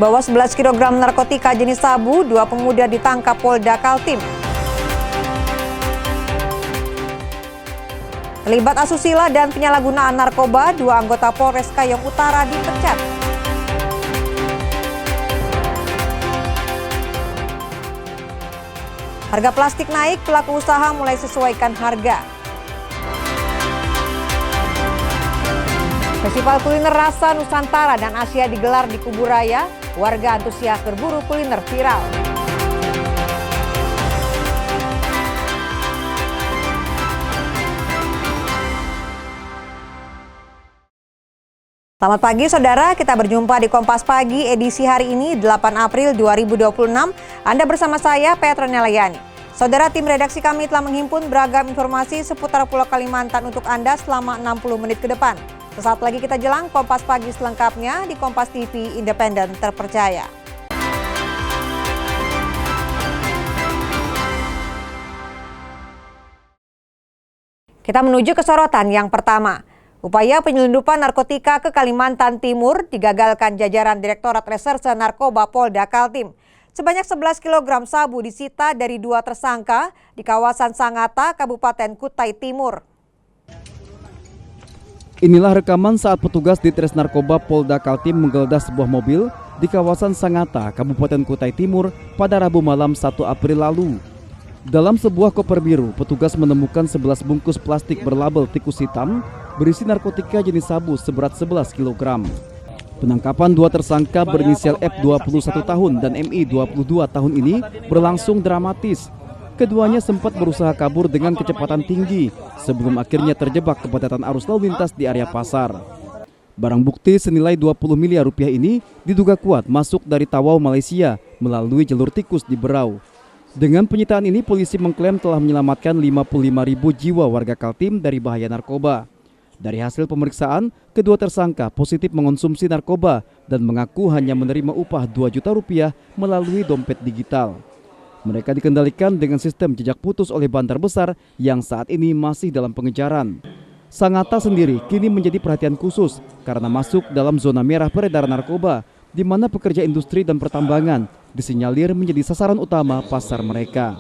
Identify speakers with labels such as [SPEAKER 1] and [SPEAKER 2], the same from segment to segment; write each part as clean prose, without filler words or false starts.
[SPEAKER 1] Bawa 11 kg narkotika jenis sabu, 2 pemuda ditangkap Polda Kaltim. Terlibat asusila dan penyalahgunaan narkoba, 2 anggota Polres Kayong Utara dipecat. Harga plastik naik, pelaku usaha mulai sesuaikan harga. Festival kuliner rasa Nusantara dan Asia digelar di Kuburaya. Warga antusias berburu kuliner viral. Selamat pagi saudara, kita berjumpa di Kompas Pagi edisi hari ini 8 April 2026. Anda bersama saya Petra Nelayani. Saudara, tim redaksi kami telah menghimpun beragam informasi seputar Pulau Kalimantan untuk Anda selama 60 menit ke depan. Sesaat lagi kita jelang Kompas Pagi selengkapnya di Kompas TV Independen Terpercaya. Kita menuju ke sorotan yang pertama. Upaya penyelundupan narkotika ke Kalimantan Timur digagalkan jajaran Direktorat Reserse Narkoba Polda Kaltim. Sebanyak 11 kg sabu disita dari 2 tersangka di kawasan Sangatta, Kabupaten Kutai Timur.
[SPEAKER 2] Inilah rekaman saat petugas Ditres Narkoba Polda Kaltim menggeledah sebuah mobil di kawasan Sangatta, Kabupaten Kutai Timur pada Rabu malam 1 April lalu. Dalam sebuah koper biru, petugas menemukan 11 bungkus plastik berlabel tikus hitam berisi narkotika jenis sabu seberat 11 kg. Penangkapan 2 tersangka berinisial F 21 tahun dan MI 22 tahun ini berlangsung dramatis. Keduanya sempat berusaha kabur dengan kecepatan tinggi sebelum akhirnya terjebak kepadatan arus lalu lintas di area pasar. Barang bukti senilai 20 miliar rupiah ini diduga kuat masuk dari Tawau, Malaysia melalui jalur tikus di Berau. Dengan penyitaan ini, polisi mengklaim telah menyelamatkan 55.000 jiwa warga Kaltim dari bahaya narkoba. Dari hasil pemeriksaan, kedua tersangka positif mengonsumsi narkoba dan mengaku hanya menerima upah 2 juta rupiah melalui dompet digital. Mereka dikendalikan dengan sistem jejak putus oleh bandar besar yang saat ini masih dalam pengejaran. Sangatta sendiri kini menjadi perhatian khusus karena masuk dalam zona merah peredaran narkoba, di mana pekerja industri dan pertambangan disinyalir menjadi sasaran utama pasar mereka.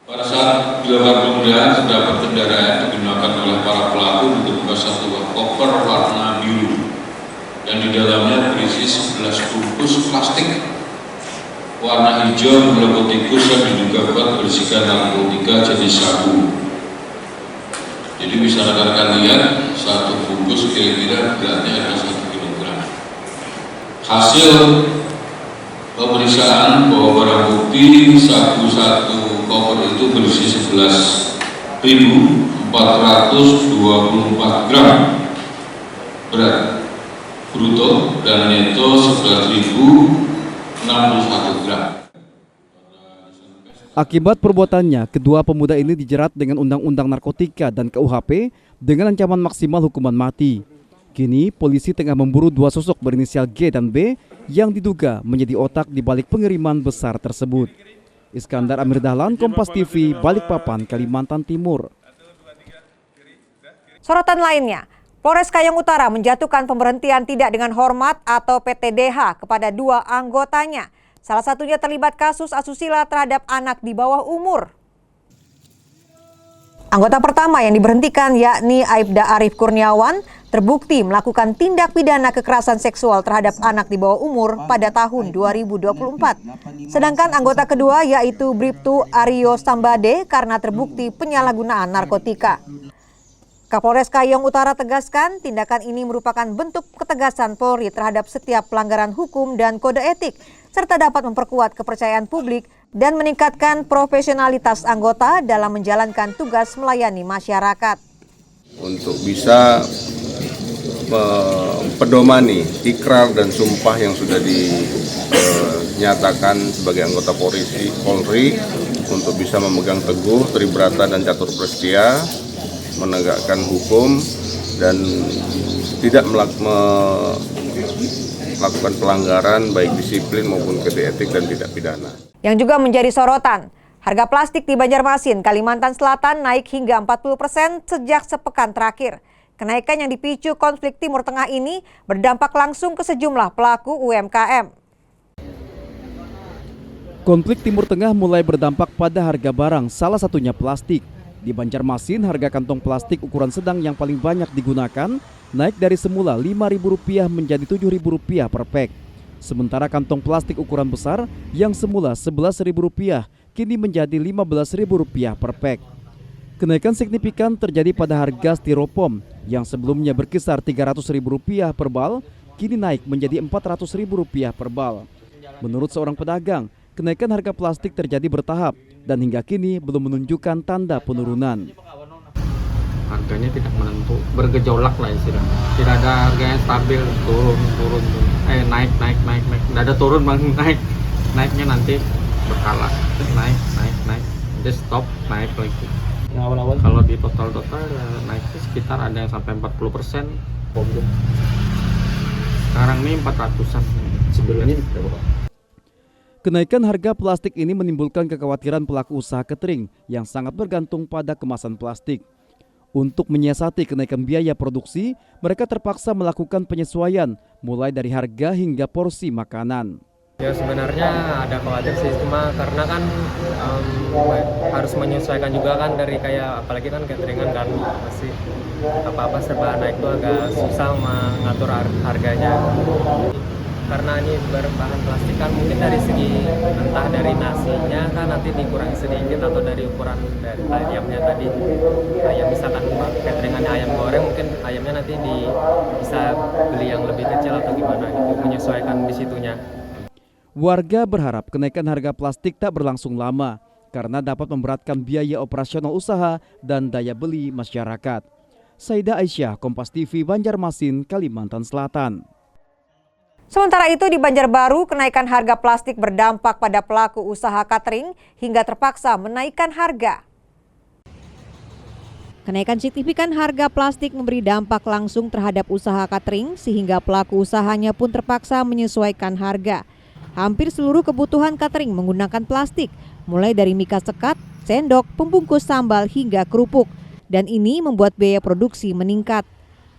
[SPEAKER 3] Pada saat dilakukan penggeledahan, terdapat kendaraan yang digunakan oleh para pelaku ditemukan satu koper warna biru yang di dalamnya berisi 11 bungkus plastik warna hijau berlogo tikus yang diduga kuat berisikan narkotika jenis sabu. Jadi bisa rekan-rekan lihat, satu bungkus kira-kira beratnya ada 1 kg. Hasil pemeriksaan bahwa barang bukti sabu satu koper itu berisi 11.424 gram berat bruto dan neto 11.061 gram.
[SPEAKER 2] Akibat perbuatannya, kedua pemuda ini dijerat dengan Undang-Undang Narkotika dan KUHP dengan ancaman maksimal hukuman mati. Kini, polisi tengah memburu 2 sosok berinisial G dan B yang diduga menjadi otak di balik pengiriman besar tersebut. Iskandar Amir Dahlan, Kompas TV, Balikpapan, Kalimantan Timur.
[SPEAKER 1] Sorotan lainnya, Polres Kayong Utara menjatuhkan pemberhentian tidak dengan hormat atau PTDH kepada 2 anggotanya. Salah satunya terlibat kasus asusila terhadap anak di bawah umur. Anggota pertama yang diberhentikan yakni Aibda Arif Kurniawan terbukti melakukan tindak pidana kekerasan seksual terhadap anak di bawah umur pada tahun 2024. Sedangkan anggota kedua yaitu Bribtu Aryo Sambade karena terbukti penyalahgunaan narkotika. Kapolres Kayong Utara tegaskan tindakan ini merupakan bentuk ketegasan Polri terhadap setiap pelanggaran hukum dan kode etik, serta dapat memperkuat kepercayaan publik dan meningkatkan profesionalitas anggota dalam menjalankan tugas melayani masyarakat.
[SPEAKER 4] Untuk bisa pedomani ikrar dan sumpah yang sudah dinyatakan sebagai anggota Polri untuk bisa memegang teguh, tribrata dan catur prestia, menegakkan hukum dan tidak melakukan pelanggaran baik disiplin maupun kode etik dan tidak pidana.
[SPEAKER 1] Yang juga menjadi sorotan, harga plastik di Banjarmasin, Kalimantan Selatan naik hingga 40% sejak sepekan terakhir. Kenaikan yang dipicu konflik Timur Tengah ini berdampak langsung ke sejumlah pelaku UMKM.
[SPEAKER 2] Konflik Timur Tengah mulai berdampak pada harga barang, salah satunya plastik. Di Banjarmasin, harga kantong plastik ukuran sedang yang paling banyak digunakan naik dari semula Rp5.000 menjadi Rp7.000 per pek. Sementara kantong plastik ukuran besar yang semula Rp11.000 kini menjadi Rp15.000 per pek. Kenaikan signifikan terjadi pada harga styrofoam yang sebelumnya berkisar Rp300.000 per bal, kini naik menjadi Rp400.000 per bal. Menurut seorang pedagang, kenaikan harga plastik terjadi bertahap dan hingga kini belum menunjukkan tanda penurunan.
[SPEAKER 5] Harganya tidak menentu, bergejolak lah istilahnya. Tidak ada harga yang stabil, turun, naik. Tidak ada turun, bang, naik. Naiknya nanti berkala, naik. Jadi stop, naik lagi. Awal-awal kalau di total naiknya sekitar ada yang sampai 40%. Sekarang ini 400-an. Sebelumnya berapa?
[SPEAKER 2] Kenaikan harga plastik ini menimbulkan kekhawatiran pelaku usaha catering yang sangat bergantung pada kemasan plastik. Untuk menyiasati kenaikan biaya produksi, mereka terpaksa melakukan penyesuaian mulai dari harga hingga porsi makanan.
[SPEAKER 6] Ya sebenarnya ada khawatir sih, cuma karena kan harus menyesuaikan juga kan dari kayak apalagi kan cateringan kan masih apa-apa serba naik tuh agak susah mengatur harganya. Karena ini berbahan plastik kan mungkin dari segi entah dari nasinya kan nanti dikurangi sedikit atau dari ukuran dari ayamnya tadi. Ayam misalkan cateringannya ayam goreng mungkin ayamnya nanti bisa beli yang lebih kecil atau gimana gitu, menyesuaikan di situnya.
[SPEAKER 2] Warga berharap kenaikan harga plastik tak berlangsung lama karena dapat memberatkan biaya operasional usaha dan daya beli masyarakat. Saida Aisyah, Kompas TV, Banjarmasin, Kalimantan Selatan.
[SPEAKER 1] Sementara itu di Banjarbaru, kenaikan harga plastik berdampak pada pelaku usaha catering hingga terpaksa menaikkan harga. Kenaikan signifikan harga plastik memberi dampak langsung terhadap usaha catering sehingga pelaku usahanya pun terpaksa menyesuaikan harga. Hampir seluruh kebutuhan catering menggunakan plastik, mulai dari mika sekat, sendok, pembungkus sambal hingga kerupuk. Dan ini membuat biaya produksi meningkat.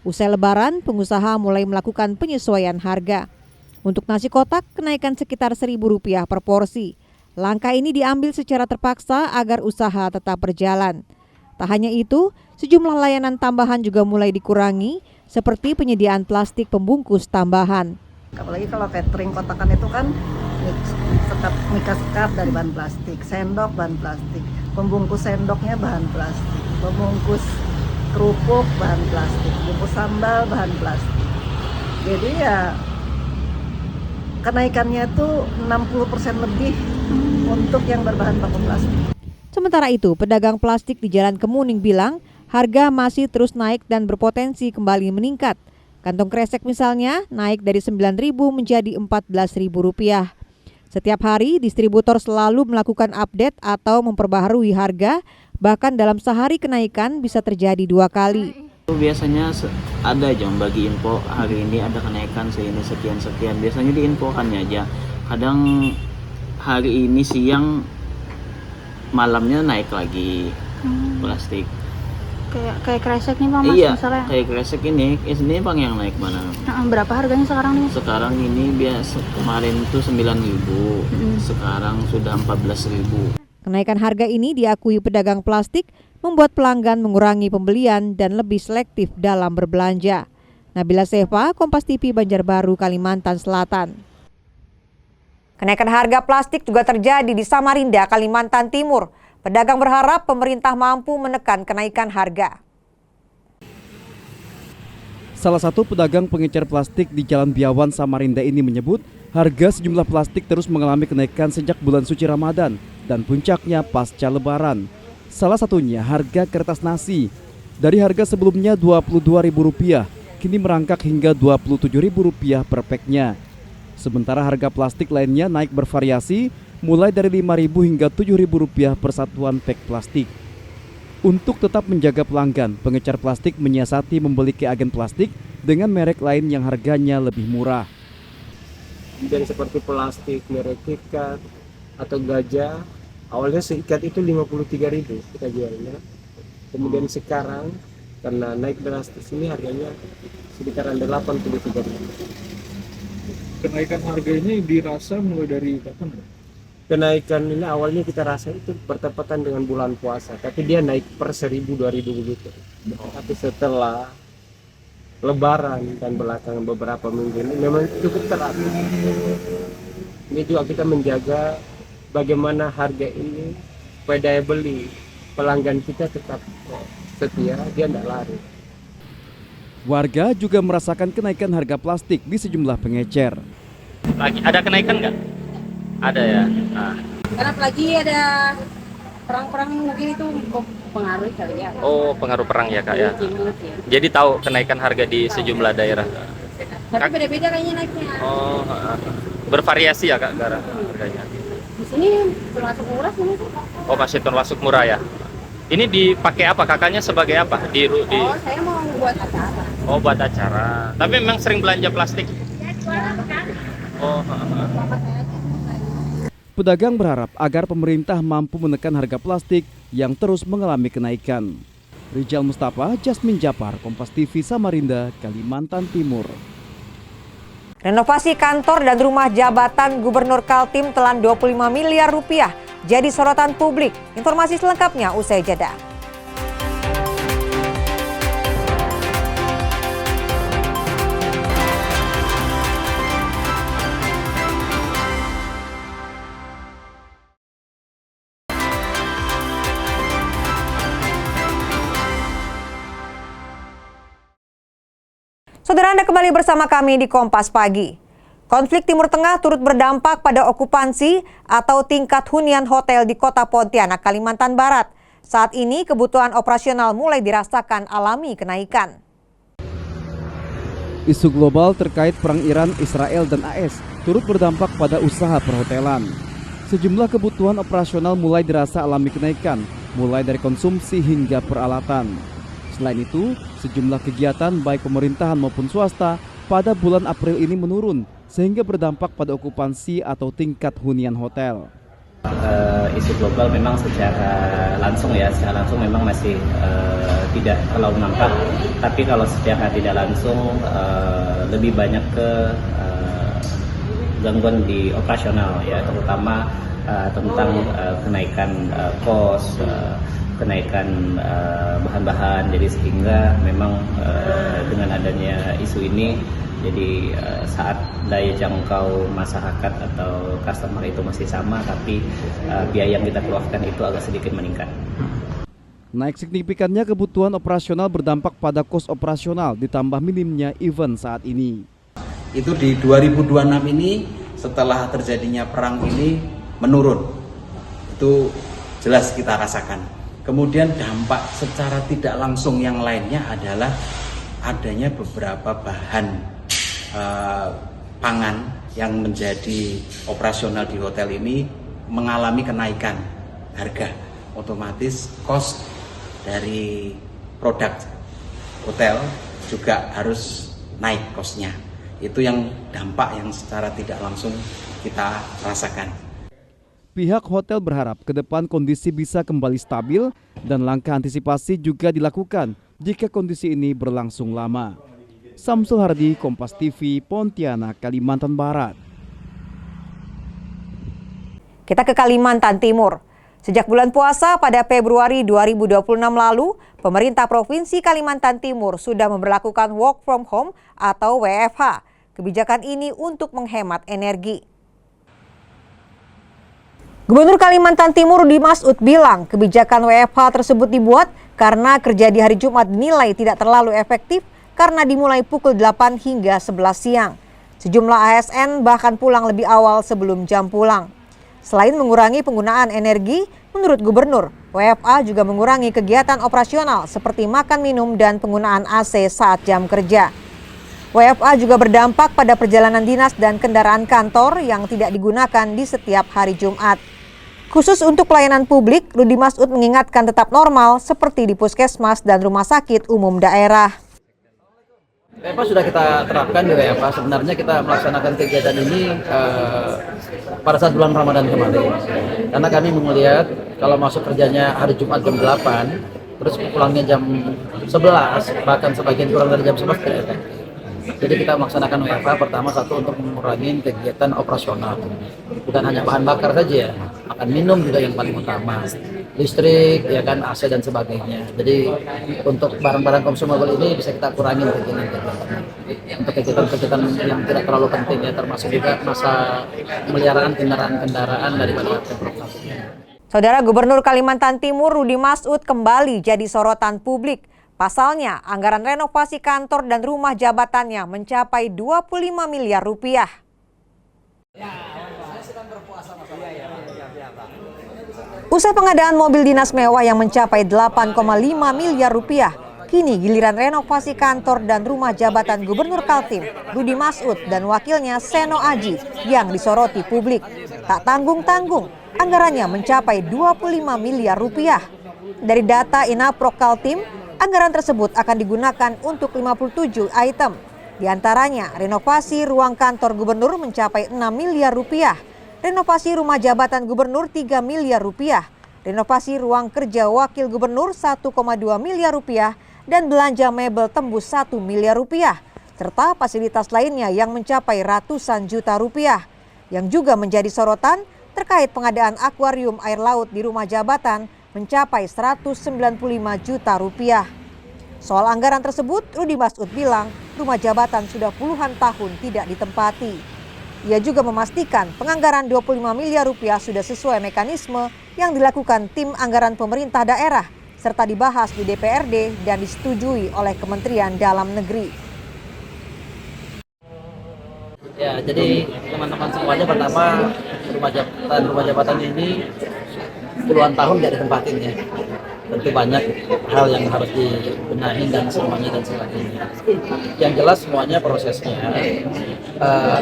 [SPEAKER 1] Usai Lebaran, pengusaha mulai melakukan penyesuaian harga. Untuk nasi kotak, kenaikan sekitar Rp1.000 per porsi. Langkah ini diambil secara terpaksa agar usaha tetap berjalan. Tak hanya itu, sejumlah layanan tambahan juga mulai dikurangi, seperti penyediaan plastik pembungkus tambahan.
[SPEAKER 7] Apalagi kalau catering kotakan itu kan mika sekat dari bahan plastik, sendok bahan plastik, pembungkus sendoknya bahan plastik, pembungkus kerupuk bahan plastik, bungkus sambal bahan plastik. Jadi ya kenaikannya itu 60% lebih untuk yang berbahan baku plastik.
[SPEAKER 1] Sementara itu, pedagang plastik di Jalan Kemuning bilang harga masih terus naik dan berpotensi kembali meningkat. Kantong kresek misalnya naik dari Rp9.000 menjadi Rp14.000. Setiap hari distributor selalu melakukan update atau memperbaharui harga, bahkan dalam sehari kenaikan bisa terjadi 2 kali.
[SPEAKER 8] Biasanya ada aja bagi info hari ini ada kenaikan sekian sekian. Biasanya diinfokannya aja. Kadang hari ini siang malamnya naik lagi plastik.
[SPEAKER 9] Kayak kresek nih Bang, Mas,
[SPEAKER 8] iya,
[SPEAKER 9] misalnya.
[SPEAKER 8] Kayak kresek ini Bang yang naik mana?
[SPEAKER 9] Berapa harganya sekarang nih?
[SPEAKER 8] Sekarang ini biasa kemarin itu 9.000, sekarang sudah 14.000.
[SPEAKER 1] Kenaikan harga ini diakui pedagang plastik membuat pelanggan mengurangi pembelian dan lebih selektif dalam berbelanja. Nabila Seva, Kompas TV, Banjarbaru, Kalimantan Selatan. Kenaikan harga plastik juga terjadi di Samarinda, Kalimantan Timur. Pedagang berharap pemerintah mampu menekan kenaikan harga.
[SPEAKER 2] Salah satu pedagang pengecer plastik di Jalan Biawan, Samarinda ini menyebut harga sejumlah plastik terus mengalami kenaikan sejak bulan suci Ramadan dan puncaknya pasca Lebaran. Salah satunya harga kertas nasi. Dari harga sebelumnya Rp22.000, kini merangkak hingga Rp27.000 per peknya. Sementara harga plastik lainnya naik bervariasi, mulai dari Rp5.000 hingga Rp7.000 per satuan pek plastik. Untuk tetap menjaga pelanggan, pengecer plastik menyiasati membeli ke agen plastik dengan merek lain yang harganya lebih murah.
[SPEAKER 10] Jadi seperti plastik, merek ikat atau gajah, awalnya seikat itu 53.000 kita jualnya. Kemudian sekarang karena naik drastis ini harganya sekitaran 83.000.
[SPEAKER 11] Kenaikan harga ini dirasa mulai dari kapan?
[SPEAKER 10] Kenaikan ini awalnya kita rasa itu bertepatan dengan bulan puasa, tapi dia naik per 1.000-2.000 begitu. Tapi setelah Lebaran dan belakangan beberapa minggu ini memang cukup teratur. Ini juga kita menjaga bagaimana harga ini supaya daya beli pelanggan kita tetap setia, dia tidak lari.
[SPEAKER 2] Warga juga merasakan kenaikan harga plastik di sejumlah pengecer.
[SPEAKER 5] Lagi ada kenaikan nggak? Ada ya. Nah.
[SPEAKER 9] Karena apalagi ada perang-perang mungkin itu pengaruh kali ya.
[SPEAKER 5] Oh, pengaruh perang ya kak ya.
[SPEAKER 9] Ya.
[SPEAKER 5] Jadi tahu kenaikan harga di sejumlah daerah.
[SPEAKER 9] Tapi beda-beda kayaknya naiknya.
[SPEAKER 5] Oh, bervariasi ya kak harganya.
[SPEAKER 9] Di sini termasuk murah sih.
[SPEAKER 5] Oh, masih termasuk murah ya. Ini dipakai apa kakaknya sebagai apa?
[SPEAKER 9] Oh, saya mau buat acara.
[SPEAKER 5] Oh, buat acara. Tapi memang sering belanja plastik. Oh,
[SPEAKER 2] Pedagang berharap agar pemerintah mampu menekan harga plastik yang terus mengalami kenaikan. Rijal Mustafa, Jasmine Japar, Kompas TV Samarinda, Kalimantan Timur.
[SPEAKER 1] Renovasi kantor dan rumah jabatan Gubernur Kaltim telan 25 miliar rupiah jadi sorotan publik. Informasi selengkapnya usai jeda. Saudara, Anda kembali bersama kami di Kompas Pagi. Konflik Timur Tengah turut berdampak pada okupansi atau tingkat hunian hotel di Kota Pontianak, Kalimantan Barat. Saat ini kebutuhan operasional mulai dirasakan alami kenaikan.
[SPEAKER 2] Isu global terkait perang Iran, Israel, dan AS turut berdampak pada usaha perhotelan. Sejumlah kebutuhan operasional mulai dirasa alami kenaikan, mulai dari konsumsi hingga peralatan. Selain itu, sejumlah kegiatan baik pemerintahan maupun swasta pada bulan April ini menurun, sehingga berdampak pada okupansi atau tingkat hunian hotel.
[SPEAKER 8] Isu global memang secara langsung memang masih tidak terlalu nampak, tapi kalau secara tidak langsung lebih banyak ke gangguan di operasional ya, terutama tentang kenaikan kos, kenaikan bahan-bahan. Jadi sehingga memang dengan adanya isu ini, jadi saat daya jangkau masyarakat atau customer itu masih sama, tapi biaya yang kita keluarkan itu agak sedikit meningkat.
[SPEAKER 2] Naik signifikannya kebutuhan operasional berdampak pada kos operasional ditambah minimnya event saat ini.
[SPEAKER 12] Itu di 2026 ini setelah terjadinya perang ini menurun. Itu jelas kita rasakan. Kemudian dampak secara tidak langsung yang lainnya adalah adanya beberapa bahan pangan yang menjadi operasional di hotel ini mengalami kenaikan harga. Otomatis kos dari produk hotel juga harus naik kosnya. Itu yang dampak yang secara tidak langsung kita rasakan.
[SPEAKER 2] Pihak hotel berharap ke depan kondisi bisa kembali stabil dan langkah antisipasi juga dilakukan jika kondisi ini berlangsung lama. Samsul Hardi, Kompas TV, Pontianak, Kalimantan Barat.
[SPEAKER 1] Kita ke Kalimantan Timur. Sejak bulan puasa pada Februari 2026 lalu, pemerintah Provinsi Kalimantan Timur sudah memberlakukan work from home atau WFH. Kebijakan ini untuk menghemat energi. Gubernur Kalimantan Timur Rudi Masud bilang kebijakan WFH tersebut dibuat karena kerja di hari Jumat dinilai tidak terlalu efektif karena dimulai pukul 8 hingga 11 siang. Sejumlah ASN bahkan pulang lebih awal sebelum jam pulang. Selain mengurangi penggunaan energi, menurut Gubernur, WFH juga mengurangi kegiatan operasional seperti makan minum dan penggunaan AC saat jam kerja. WFH juga berdampak pada perjalanan dinas dan kendaraan kantor yang tidak digunakan di setiap hari Jumat. Khusus untuk pelayanan publik, Rudi Masud mengingatkan tetap normal seperti di puskesmas dan rumah sakit umum daerah.
[SPEAKER 13] WFH sudah kita terapkan di WFH. Sebenarnya kita melaksanakan kegiatan ini pada saat bulan Ramadan kemarin. Karena kami melihat kalau masuk kerjanya hari Jumat jam 8, terus pulangnya jam 5 11, bahkan sebagian kurang dari jam 11 tidak efektif. Jadi kita melaksanakan WFH pertama satu untuk mengurangi kegiatan operasional. Bukan hanya bahan bakar saja ya, makan minum juga yang paling utama. Listrik, ya kan, AC dan sebagainya. Jadi untuk barang-barang consumable ini bisa kita kurangi kegiatan-kegiatan. Untuk kegiatan-kegiatan yang tidak terlalu penting ya, termasuk juga masa pemeliharaan kendaraan-kendaraan daripada Pemprov Kaltim.
[SPEAKER 1] Saudara Gubernur Kalimantan Timur Rudi Masud kembali jadi sorotan publik. Pasalnya, anggaran renovasi kantor dan rumah jabatannya mencapai 25 miliar rupiah. Usai pengadaan mobil dinas mewah yang mencapai 8,5 miliar rupiah, kini giliran renovasi kantor dan rumah jabatan Gubernur Kaltim, Rudi Masud dan wakilnya Seno Aji yang disoroti publik. Tak tanggung-tanggung, anggarannya mencapai 25 miliar rupiah. Dari data Inaprok Kaltim, anggaran tersebut akan digunakan untuk 57 item. Di antaranya, renovasi ruang kantor gubernur mencapai 6 miliar rupiah, renovasi rumah jabatan gubernur 3 miliar rupiah, renovasi ruang kerja wakil gubernur 1,2 miliar rupiah, dan belanja mebel tembus 1 miliar rupiah, serta fasilitas lainnya yang mencapai ratusan juta rupiah. Yang juga menjadi sorotan terkait pengadaan akuarium air laut di rumah jabatan mencapai 195 juta rupiah. Soal anggaran tersebut, Rudi Masud bilang rumah jabatan sudah puluhan tahun tidak ditempati. Ia juga memastikan penganggaran 25 miliar rupiah sudah sesuai mekanisme yang dilakukan tim anggaran pemerintah daerah, serta dibahas di DPRD dan disetujui oleh Kementerian Dalam Negeri.
[SPEAKER 13] Ya, jadi teman-teman semuanya, pertama rumah jabatan ini puluhan tahun tidak ditempatin ya. Tentu banyak hal yang harus dibenahi dan semuanya dan sebagainya. Yang jelas semuanya prosesnya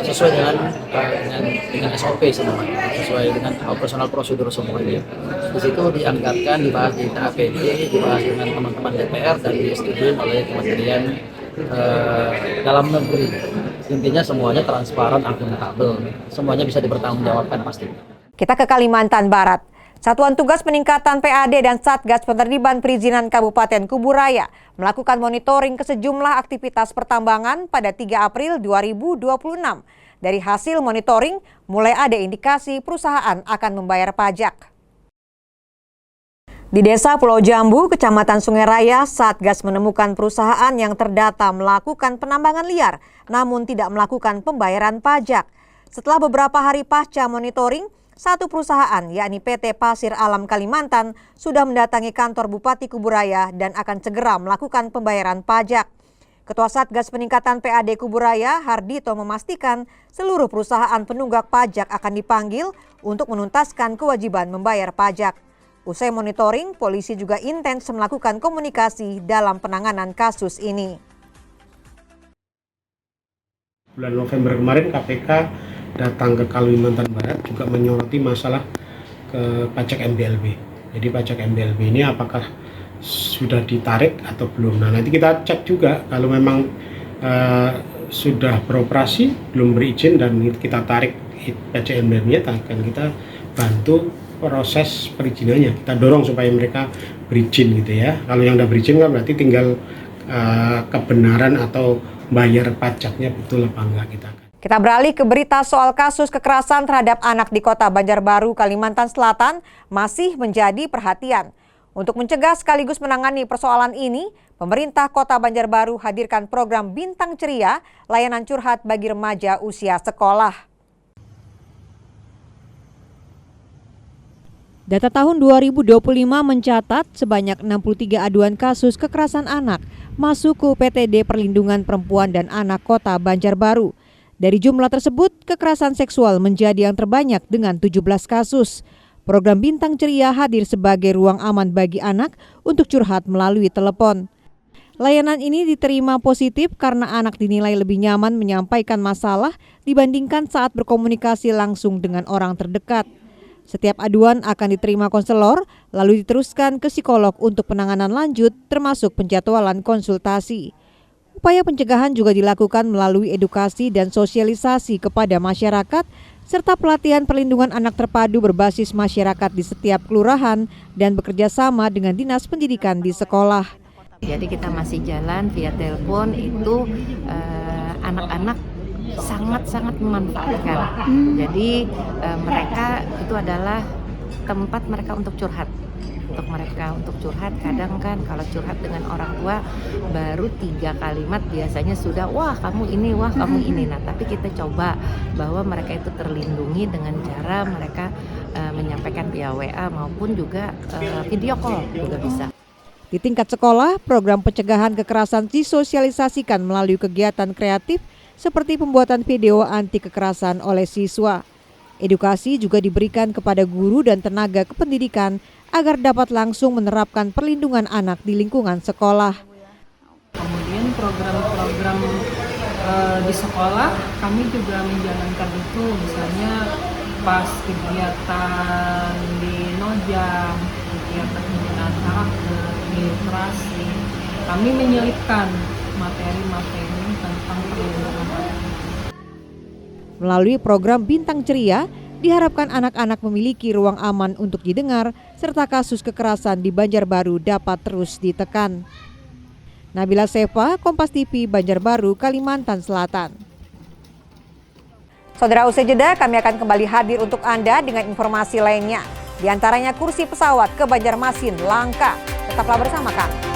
[SPEAKER 13] sesuai dengan SOP semuanya, sesuai dengan operasional prosedur semuanya. Di situ dianggarkan, dibahas di APD, dibahas dengan teman-teman DPR dan disetujui oleh Kementerian Dalam Negeri. Intinya semuanya transparan, akuntabel, semuanya bisa dipertanggungjawabkan pastinya.
[SPEAKER 1] Kita ke Kalimantan Barat. Satuan Tugas Peningkatan PAD dan Satgas Penertiban Perizinan Kabupaten Kuburaya melakukan monitoring ke sejumlah aktivitas pertambangan pada 3 April 2026. Dari hasil monitoring, mulai ada indikasi perusahaan akan membayar pajak. Di Desa Pulau Jambu, Kecamatan Sungai Raya, Satgas menemukan perusahaan yang terdata melakukan penambangan liar, namun tidak melakukan pembayaran pajak. Setelah beberapa hari pasca monitoring, satu perusahaan, yakni PT Pasir Alam Kalimantan, sudah mendatangi kantor Bupati Kuburaya dan akan segera melakukan pembayaran pajak. Ketua Satgas Peningkatan PAD Kuburaya, Hardito, memastikan seluruh perusahaan penunggak pajak akan dipanggil untuk menuntaskan kewajiban membayar pajak. Usai monitoring, polisi juga intens melakukan komunikasi dalam penanganan kasus ini.
[SPEAKER 14] Bulan November kemarin KPK datang ke Kalimantan Barat juga menyoroti masalah ke pajak MBLB. Jadi pajak MBLB ini apakah sudah ditarik atau belum. Nah, nanti kita cek juga kalau memang sudah beroperasi, belum berizin dan kita tarik pajak MBLB-nya, akan kita bantu proses perizinannya. Kita dorong supaya mereka berizin gitu ya. Kalau yang udah berizin kan berarti tinggal kebenaran atau bayar pajaknya betul apa enggak kita.
[SPEAKER 1] Kita beralih ke berita soal kasus kekerasan terhadap anak di Kota Banjarbaru, Kalimantan Selatan masih menjadi perhatian. Untuk mencegah sekaligus menangani persoalan ini, pemerintah Kota Banjarbaru hadirkan program Bintang Ceria, layanan curhat bagi remaja usia sekolah. Data tahun 2025 mencatat sebanyak 63 aduan kasus kekerasan anak masuk ke PTD Perlindungan Perempuan dan Anak Kota Banjarbaru. Dari jumlah tersebut, kekerasan seksual menjadi yang terbanyak dengan 17 kasus. Program Bintang Ceria hadir sebagai ruang aman bagi anak untuk curhat melalui telepon. Layanan ini diterima positif karena anak dinilai lebih nyaman menyampaikan masalah dibandingkan saat berkomunikasi langsung dengan orang terdekat. Setiap aduan akan diterima konselor, lalu diteruskan ke psikolog untuk penanganan lanjut, termasuk penjadwalan konsultasi. Upaya pencegahan juga dilakukan melalui edukasi dan sosialisasi kepada masyarakat, serta pelatihan perlindungan anak terpadu berbasis masyarakat di setiap kelurahan dan bekerja sama dengan Dinas Pendidikan di sekolah.
[SPEAKER 15] Jadi kita masih jalan via telepon itu anak-anak sangat-sangat memanfaatkan. Jadi mereka itu adalah tempat mereka untuk curhat. Kadang kan kalau curhat dengan orang tua baru 3 kalimat biasanya sudah wah kamu ini, wah kamu ini. Nah tapi kita coba bahwa mereka itu terlindungi dengan cara mereka menyampaikan via WA maupun juga video call juga bisa.
[SPEAKER 1] Di tingkat sekolah, program pencegahan kekerasan disosialisasikan melalui kegiatan kreatif seperti pembuatan video anti kekerasan oleh siswa. Edukasi juga diberikan kepada guru dan tenaga kependidikan agar dapat langsung menerapkan perlindungan anak di lingkungan sekolah.
[SPEAKER 16] Kemudian program-program di sekolah kami juga menjalankan itu, misalnya pas kegiatan di Nojam, kegiatan pembinaan karakter, literasi, kami menyelipkan materi-materi tentang perlindungan anak.
[SPEAKER 1] Melalui program Bintang Ceria, diharapkan anak-anak memiliki ruang aman untuk didengar, serta kasus kekerasan di Banjarbaru dapat terus ditekan. Nabila Sefa, Kompas TV, Banjarbaru, Kalimantan Selatan. Saudara, usai jeda kami akan kembali hadir untuk Anda dengan informasi lainnya. Di antaranya kursi pesawat ke Banjarmasin langka. Tetaplah bersama kami.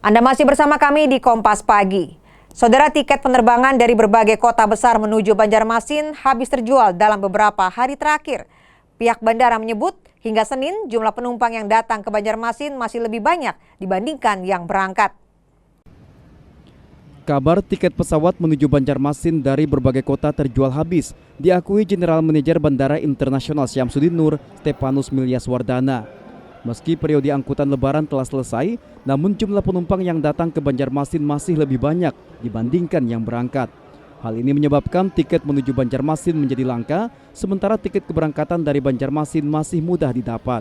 [SPEAKER 1] Anda masih bersama kami di Kompas Pagi. Saudara, tiket penerbangan dari berbagai kota besar menuju Banjarmasin habis terjual dalam beberapa hari terakhir. Pihak bandara menyebut hingga Senin jumlah penumpang yang datang ke Banjarmasin masih lebih banyak dibandingkan yang berangkat.
[SPEAKER 2] Kabar tiket pesawat menuju Banjarmasin dari berbagai kota terjual habis, diakui General Manager Bandara Internasional Syamsuddin Nur, Stefanus Milyaswardana. Meski periode angkutan lebaran telah selesai, namun jumlah penumpang yang datang ke Banjarmasin masih lebih banyak dibandingkan yang berangkat. Hal ini menyebabkan tiket menuju Banjarmasin menjadi langka, sementara tiket keberangkatan dari Banjarmasin masih mudah didapat.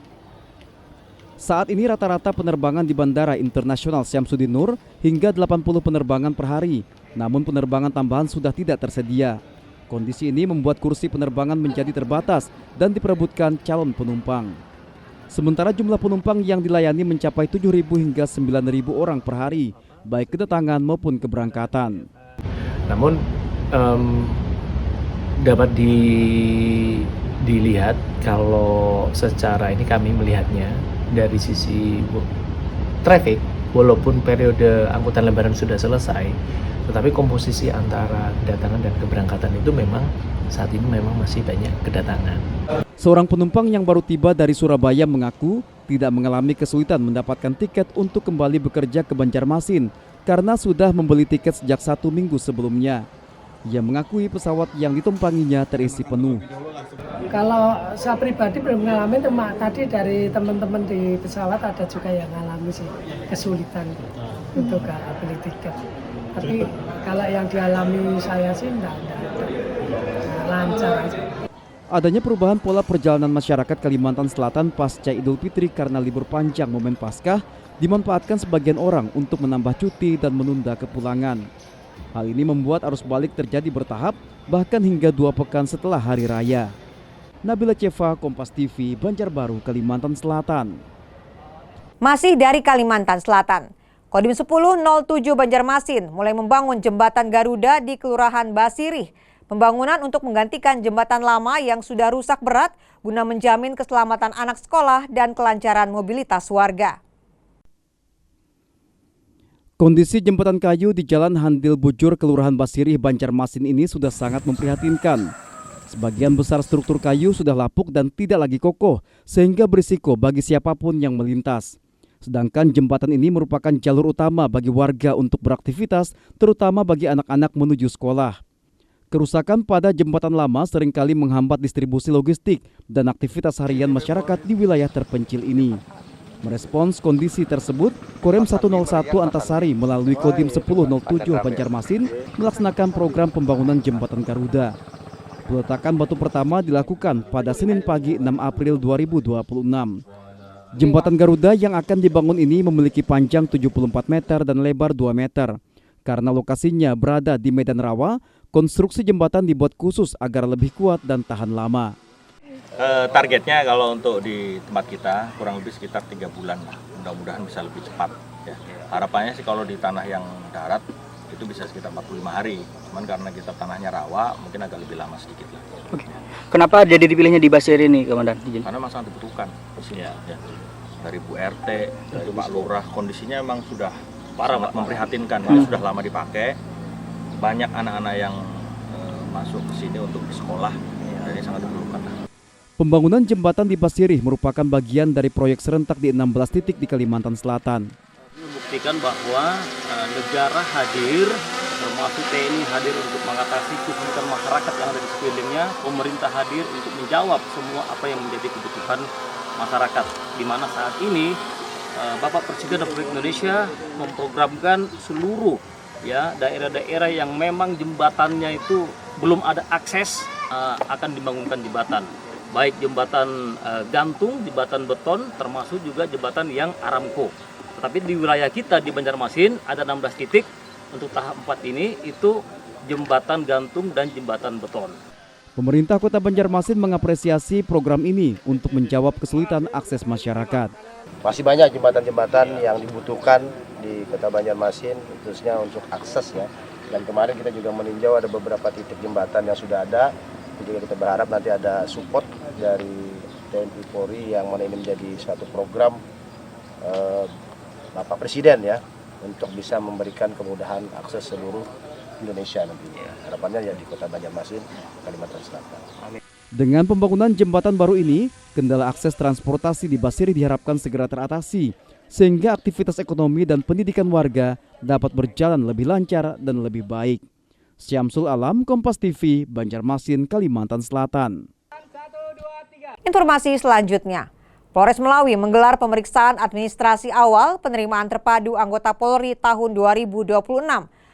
[SPEAKER 2] Saat ini rata-rata penerbangan di Bandara Internasional Syamsuddin Nur hingga 80 penerbangan per hari, namun penerbangan tambahan sudah tidak tersedia. Kondisi ini membuat kursi penerbangan menjadi terbatas dan diperebutkan calon penumpang. Sementara jumlah penumpang yang dilayani mencapai 7.000 hingga 9.000 orang per hari, baik kedatangan maupun keberangkatan.
[SPEAKER 17] Namun dapat dilihat kalau secara ini kami melihatnya dari sisi traffic, walaupun periode angkutan lebaran sudah selesai, tetapi komposisi antara kedatangan dan keberangkatan itu memang saat ini memang masih banyak kedatangan.
[SPEAKER 2] Seorang penumpang yang baru tiba dari Surabaya mengaku tidak mengalami kesulitan mendapatkan tiket untuk kembali bekerja ke Banjarmasin karena sudah membeli tiket sejak 1 minggu sebelumnya. Ia mengakui pesawat yang ditumpanginya terisi penuh.
[SPEAKER 18] Kalau saya pribadi belum mengalami, tadi dari teman-teman di pesawat ada juga yang mengalami sih kesulitan untuk beli tiket. Tapi kalau yang dialami saya sih enggak lancar aja.
[SPEAKER 2] Adanya perubahan pola perjalanan masyarakat Kalimantan Selatan pasca Idul Fitri karena libur panjang momen Paskah dimanfaatkan sebagian orang untuk menambah cuti dan menunda kepulangan. Hal ini membuat arus balik terjadi bertahap bahkan hingga 2 pekan setelah Hari Raya. Nabila Sefa, Kompas TV, Banjarbaru, Kalimantan Selatan.
[SPEAKER 1] Masih dari Kalimantan Selatan, Kodim 1007 Banjarmasin mulai membangun jembatan Garuda di Kelurahan Basirih. Pembangunan untuk menggantikan jembatan lama yang sudah rusak berat guna menjamin keselamatan anak sekolah dan kelancaran mobilitas warga.
[SPEAKER 2] Kondisi jembatan kayu di Jalan Handil Bujur, Kelurahan Basirih, Banjarmasin ini sudah sangat memprihatinkan. Sebagian besar struktur kayu sudah lapuk dan tidak lagi kokoh, sehingga berisiko bagi siapapun yang melintas. Sedangkan jembatan ini merupakan jalur utama bagi warga untuk beraktivitas, terutama bagi anak-anak menuju sekolah. Kerusakan pada jembatan lama seringkali menghambat distribusi logistik dan aktivitas harian masyarakat di wilayah terpencil ini. Merespons kondisi tersebut, Korem 101 Antasari melalui Kodim 1007 Banjarmasin melaksanakan program pembangunan jembatan Garuda. Peletakan batu pertama dilakukan pada Senin pagi 6 April 2026. Jembatan Garuda yang akan dibangun ini memiliki panjang 74 meter dan lebar 2 meter. Karena lokasinya berada di medan rawa, konstruksi jembatan dibuat khusus agar lebih kuat dan tahan lama.
[SPEAKER 19] Targetnya kalau untuk di tempat kita kurang lebih sekitar 3 bulan lah. Mudah-mudahan bisa lebih cepat. Ya. Harapannya sih kalau di tanah yang darat itu bisa sekitar 45 hari. Cuman karena kita tanahnya rawa, mungkin agak lebih lama sedikit lah.
[SPEAKER 20] Oke. Kenapa jadi dipilihnya di Basir ini, Komandan?
[SPEAKER 19] Karena memang sangat dibutuhkan di sini. Ya. Dari Bu RT, dari Pak Lurah, kondisinya memang sudah sangat memprihatinkan. Sudah lama dipakai. Banyak anak-anak yang masuk ke sini untuk di sekolah. Dan ini sangat diperlukan.
[SPEAKER 2] Pembangunan jembatan di Basirih merupakan bagian dari proyek serentak di 16 titik di Kalimantan Selatan.
[SPEAKER 21] Membuktikan bahwa negara hadir, termasuk TNI hadir untuk mengatasi kesulitan masyarakat yang ada di sekelilingnya, pemerintah hadir untuk menjawab semua apa yang menjadi kebutuhan masyarakat. Di mana saat ini Bapak Presiden Republik Indonesia memprogramkan seluruh daerah-daerah yang memang jembatannya itu belum ada akses akan dibangunkan jembatan. Baik jembatan gantung, jembatan beton, termasuk juga jembatan yang Aramco. Tetapi di wilayah kita di Banjarmasin ada 16 titik untuk tahap 4 ini itu jembatan gantung dan jembatan beton.
[SPEAKER 2] Pemerintah Kota Banjarmasin mengapresiasi program ini untuk menjawab kesulitan akses masyarakat.
[SPEAKER 22] Masih banyak jembatan-jembatan yang dibutuhkan di Kota Banjarmasin, khususnya untuk akses ya. Dan kemarin kita juga meninjau ada beberapa titik jembatan yang sudah ada. Juga kita berharap nanti ada support dari TNI Polri yang mana ini menjadi suatu program Bapak Presiden ya untuk bisa memberikan kemudahan akses seluruh Indonesia nantinya. Harapannya ya di Kota Banjarmasin, Kalimantan Selatan. Amin.
[SPEAKER 2] Dengan pembangunan jembatan baru ini, kendala akses transportasi di Basirih diharapkan segera teratasi sehingga aktivitas ekonomi dan pendidikan warga dapat berjalan lebih lancar dan lebih baik. Syamsul Alam, Kompas TV, Banjarmasin, Kalimantan Selatan.
[SPEAKER 1] Informasi selanjutnya, Polres Melawi menggelar pemeriksaan administrasi awal penerimaan terpadu anggota Polri tahun 2026.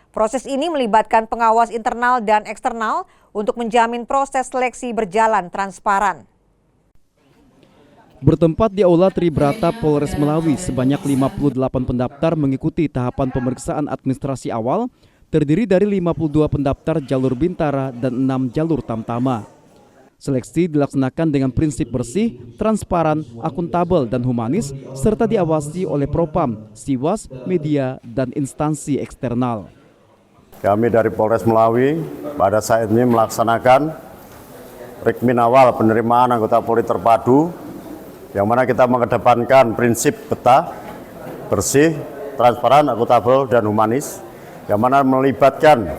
[SPEAKER 1] Proses ini melibatkan pengawas internal dan eksternal untuk menjamin proses seleksi berjalan transparan.
[SPEAKER 2] Bertempat di Aula Tribrata Polres Melawi, sebanyak 58 pendaftar mengikuti tahapan pemeriksaan administrasi awal, terdiri dari 52 pendaftar jalur Bintara dan 6 jalur Tamtama. Seleksi dilaksanakan dengan prinsip bersih, transparan, akuntabel, dan humanis, serta diawasi oleh Propam, Siwas, media, dan instansi eksternal.
[SPEAKER 23] Kami dari Polres Melawi pada saat ini melaksanakan rikmin awal penerimaan anggota Polri terpadu, yang mana kita mengedepankan prinsip peta, bersih, transparan, akuntabel, dan humanis, yang mana melibatkan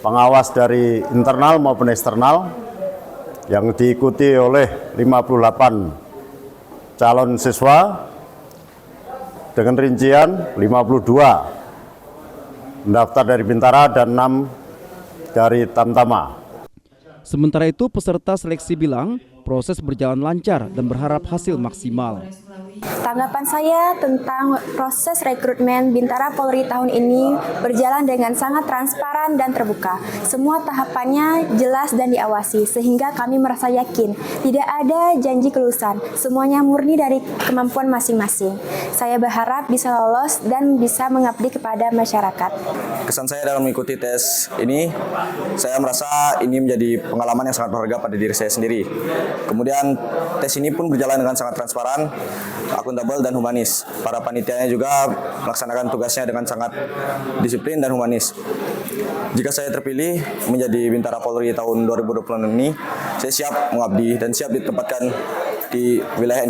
[SPEAKER 23] pengawas dari internal maupun eksternal yang diikuti oleh 58 calon siswa dengan rincian 52 pendaftar dari Bintara dan 6 dari Tamtama.
[SPEAKER 2] Sementara itu peserta seleksi bilang proses berjalan lancar dan berharap hasil maksimal.
[SPEAKER 24] Tanggapan saya tentang proses rekrutmen Bintara Polri tahun ini berjalan dengan sangat transparan dan terbuka. Semua tahapannya jelas dan diawasi sehingga kami merasa yakin tidak ada janji kelulusan. Semuanya murni dari kemampuan masing-masing. Saya berharap bisa lolos dan bisa mengabdi kepada masyarakat.
[SPEAKER 25] Kesan saya dalam mengikuti tes ini, saya merasa ini menjadi pengalaman yang sangat berharga pada diri saya sendiri. Kemudian tes ini pun berjalan dengan sangat transparan, akuntabel dan humanis. Para panitianya juga melaksanakan tugasnya dengan sangat disiplin dan humanis. Jika saya terpilih menjadi Bintara Polri tahun 2026 ini, saya siap mengabdi dan siap ditempatkan di wilayah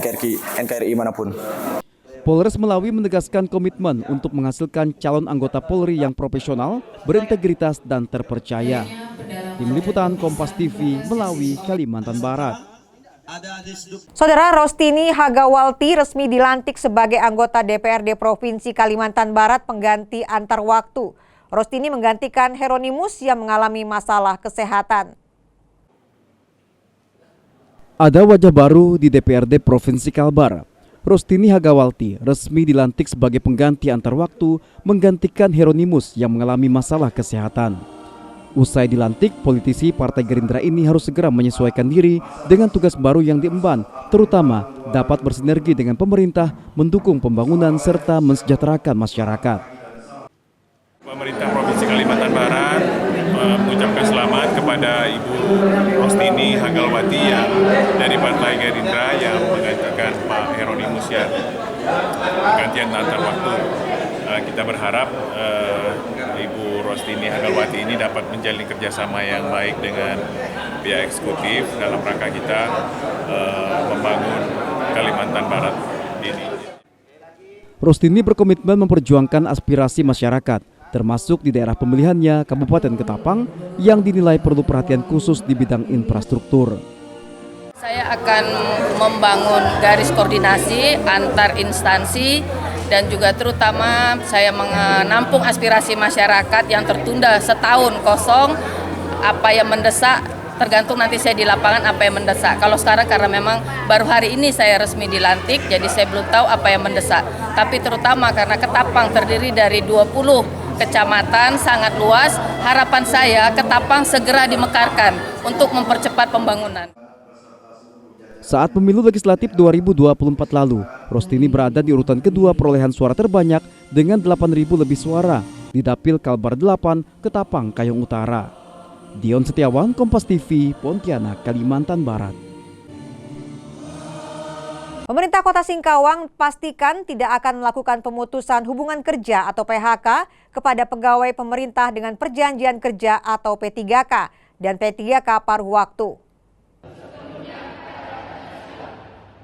[SPEAKER 25] NKRI manapun.
[SPEAKER 2] Polres Melawi menegaskan komitmen untuk menghasilkan calon anggota Polri yang profesional, berintegritas, dan terpercaya. Tim Liputan Kompas TV, Melawi, Kalimantan Barat.
[SPEAKER 1] Saudara, Rostini Hagawalti resmi dilantik sebagai anggota DPRD Provinsi Kalimantan Barat pengganti antar waktu. Rostini menggantikan Heronimus yang mengalami masalah kesehatan.
[SPEAKER 2] Ada wajah baru di DPRD Provinsi Kalbar. Rostini Hagawalti resmi dilantik sebagai pengganti antar waktu menggantikan Heronimus yang mengalami masalah kesehatan. Usai dilantik, politisi Partai Gerindra ini harus segera menyesuaikan diri dengan tugas baru yang diemban, terutama dapat bersinergi dengan pemerintah, mendukung pembangunan serta mensejahterakan masyarakat.
[SPEAKER 3] Pemerintah Provinsi Kalimantan Barat mengucapkan selamat kepada Ibu Rostini Hagalwati yang dari Partai Gerindra yang menggantikan Pak Hieronymus ya, pergantian antar waktu. Kita berharap Ibu Rostini Hagalwati ini dapat menjalin kerjasama yang baik dengan pihak eksekutif dalam rangka kita membangun Kalimantan Barat ini.
[SPEAKER 2] Rostini berkomitmen memperjuangkan aspirasi masyarakat, termasuk di daerah pemilihannya Kabupaten Ketapang yang dinilai perlu perhatian khusus di bidang infrastruktur.
[SPEAKER 4] Saya akan membangun garis koordinasi antar instansi dan juga terutama saya menampung aspirasi masyarakat yang tertunda setahun kosong. Apa yang mendesak tergantung nanti saya di lapangan apa yang mendesak. Kalau sekarang karena memang baru hari ini saya resmi dilantik, jadi saya belum tahu apa yang mendesak. Tapi terutama karena Ketapang terdiri dari 20 kecamatan sangat luas, harapan saya Ketapang segera dimekarkan untuk mempercepat pembangunan.
[SPEAKER 2] Saat pemilu legislatif 2024 lalu, Rostini berada di urutan kedua perolehan suara terbanyak dengan 8.000 lebih suara di Dapil Kalbar 8, Ketapang, Kayong Utara. Dion Setiawan, Kompas TV, Pontianak, Kalimantan Barat.
[SPEAKER 1] Pemerintah Kota Singkawang pastikan tidak akan melakukan pemutusan hubungan kerja atau PHK kepada pegawai pemerintah dengan perjanjian kerja atau P3K dan P3K paruh waktu.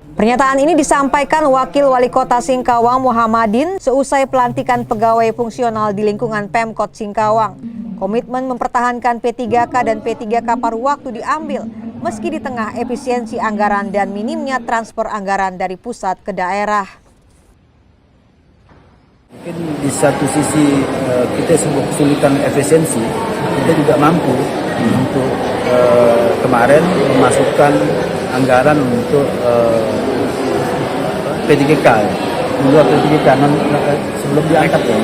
[SPEAKER 1] Pernyataan ini disampaikan Wakil Wali Kota Singkawang Muhammadin seusai pelantikan pegawai fungsional di lingkungan Pemkot Singkawang. Komitmen mempertahankan P3K dan P3K paruh waktu diambil meski di tengah efisiensi anggaran dan minimnya transfer anggaran dari pusat ke daerah.
[SPEAKER 6] Mungkin di satu sisi kita sebuah kesulitan efisiensi, kita juga mampu untuk kemarin memasukkan anggaran untuk P3K, menjual P3K sebelum diangkat ya.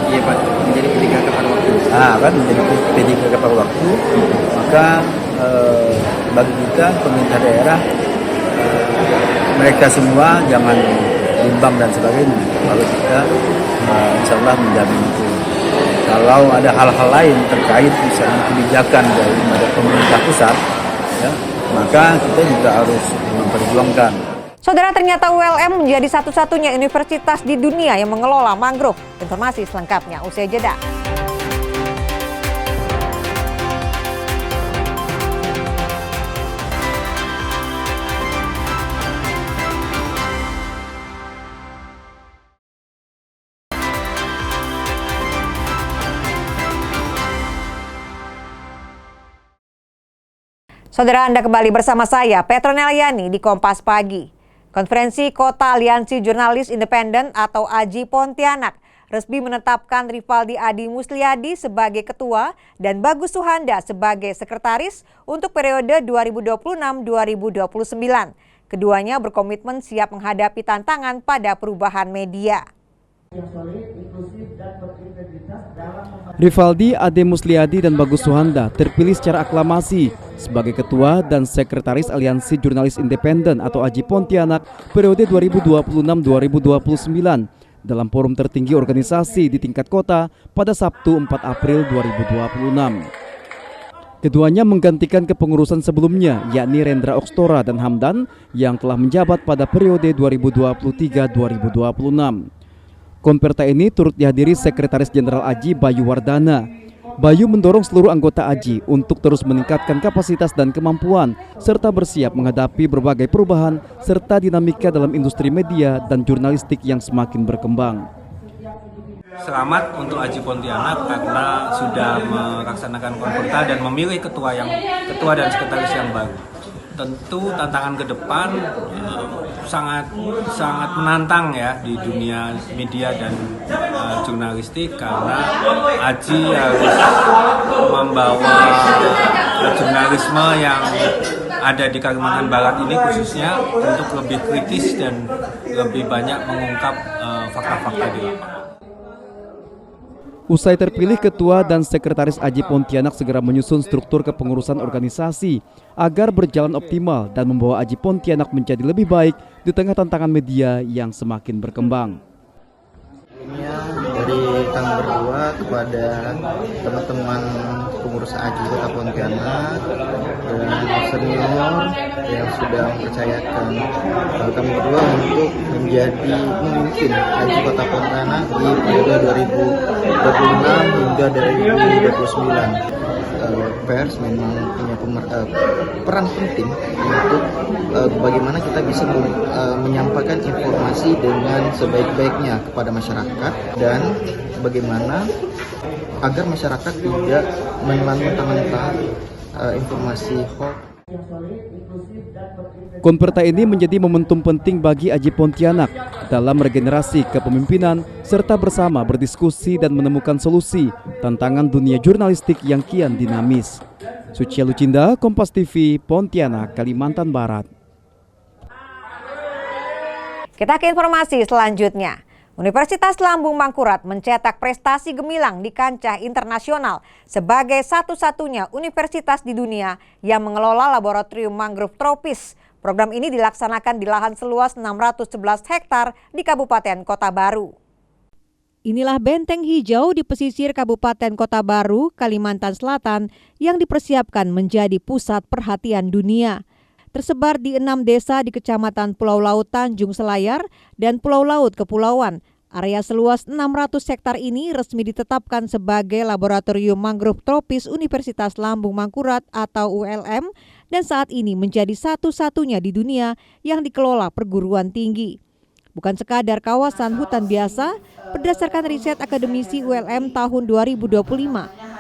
[SPEAKER 6] Iya Pak, menjadi P3K paruh waktu. Kan menjadi P3K paruh waktu, maka bagi kita pemerintah daerah mereka semua jangan bimbang dan sebagainya. Kalau kita insya Allah menjamin itu. Kalau ada hal-hal lain terkait misalnya kebijakan dari pemerintah pusat, ya, maka kita juga harus memperjuangkan.
[SPEAKER 1] Saudara, ternyata ULM menjadi satu-satunya universitas di dunia yang mengelola mangrove. Informasi selengkapnya usai jeda. Saudara, Anda kembali bersama saya, Petroneliani di Kompas Pagi. Konferensi Kota Aliansi Jurnalis Independen atau AJI Pontianak resmi menetapkan Rivaldi Adi Musliadi sebagai ketua dan Bagus Suhanda sebagai sekretaris untuk periode 2026-2029. Keduanya berkomitmen siap menghadapi tantangan pada perubahan media.
[SPEAKER 2] Rivaldi Ade Musliadi dan Bagus Suhanda terpilih secara aklamasi sebagai Ketua dan Sekretaris Aliansi Jurnalis Independen atau AJI Pontianak periode 2026-2029 dalam forum tertinggi organisasi di tingkat kota pada Sabtu 4 April 2026. Keduanya menggantikan kepengurusan sebelumnya, yakni Rendra Okstora dan Hamdan yang telah menjabat pada periode 2023-2026. Konferta ini turut dihadiri Sekretaris Jenderal AJI Bayu Wardana. Bayu mendorong seluruh anggota AJI untuk terus meningkatkan kapasitas dan kemampuan serta bersiap menghadapi berbagai perubahan serta dinamika dalam industri media dan jurnalistik yang semakin berkembang.
[SPEAKER 7] Selamat untuk AJI Pontianak karena sudah melaksanakan konferta dan memilih ketua dan sekretaris yang baru. Tentu tantangan ke depan sangat menantang ya di dunia media dan jurnalistik karena AJI harus membawa jurnalisme yang ada di Kalimantan Barat ini khususnya untuk lebih kritis dan lebih banyak mengungkap fakta-fakta di lapangan.
[SPEAKER 2] Usai terpilih, Ketua dan Sekretaris Aji Pontianak segera menyusun struktur kepengurusan organisasi agar berjalan optimal dan membawa Aji Pontianak menjadi lebih baik di tengah tantangan media yang semakin berkembang.
[SPEAKER 5] Dari kami berdua kepada teman-teman pengurus Aji Kota Pontianak dan senior yang sudah mempercayakan kami berdua untuk menjadi pemimpin Aji Kota Pontianak di periode 2026 hingga 2029. Pers memang punya peran penting untuk bagaimana kita bisa menyampaikan informasi dengan sebaik-baiknya kepada masyarakat dan bagaimana agar masyarakat tidak menelan mentah-mentah informasi hoax.
[SPEAKER 2] Konverta ini menjadi momentum penting bagi Aji Pontianak dalam regenerasi kepemimpinan serta bersama berdiskusi dan menemukan solusi tantangan dunia jurnalistik yang kian dinamis. Sucia Lucinda, Kompas TV, Pontianak, Kalimantan Barat.
[SPEAKER 1] Kita ke informasi selanjutnya. Universitas Lambung Mangkurat mencetak prestasi gemilang di kancah internasional sebagai satu-satunya universitas di dunia yang mengelola laboratorium mangrove tropis. Program ini dilaksanakan di lahan seluas 611 hektar di Kabupaten Kota Baru. Inilah benteng hijau di pesisir Kabupaten Kota Baru, Kalimantan Selatan yang dipersiapkan menjadi pusat perhatian dunia. Tersebar di 6 desa di Kecamatan Pulau Laut Tanjung Selayar dan Pulau Laut Kepulauan. Area seluas 600 hektar ini resmi ditetapkan sebagai Laboratorium Mangrove Tropis Universitas Lambung Mangkurat atau ULM dan saat ini menjadi satu-satunya di dunia yang dikelola perguruan tinggi. Bukan sekadar kawasan hutan biasa, berdasarkan riset akademisi ULM tahun 2025,